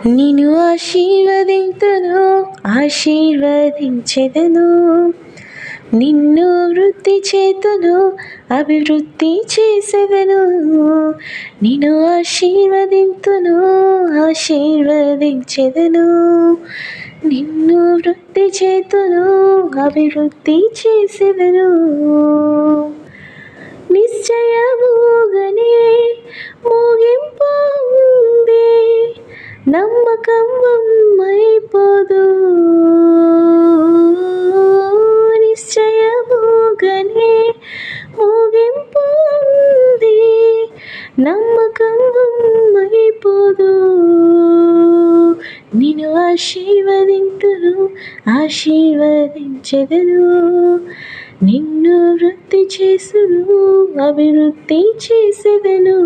నిన్ను ఆశీర్వదింతును, ఆశీర్వదించెదను. నిన్ను వృద్ధి చేతును, అభివృద్ధి చేసెదను. నిన్ను ఆశీర్వదింతును, ఆశీర్వదించెదను. నిన్ను వృద్ధి చేతును, అభివృద్ధి చేసెదను. నిశ్చయముగానే ముగింపు ఉంది, నమ్మకం వమ్మైపోదు. నిశ్చయముగానే ముగింపు ఉంది, నమ్మకం వమ్మైపోదు. నిన్ను ఆశీర్వదింతును, ఆశీర్వదించెదను. నిన్ను వృద్ధి చేసును, అభివృద్ధి చేసెదను.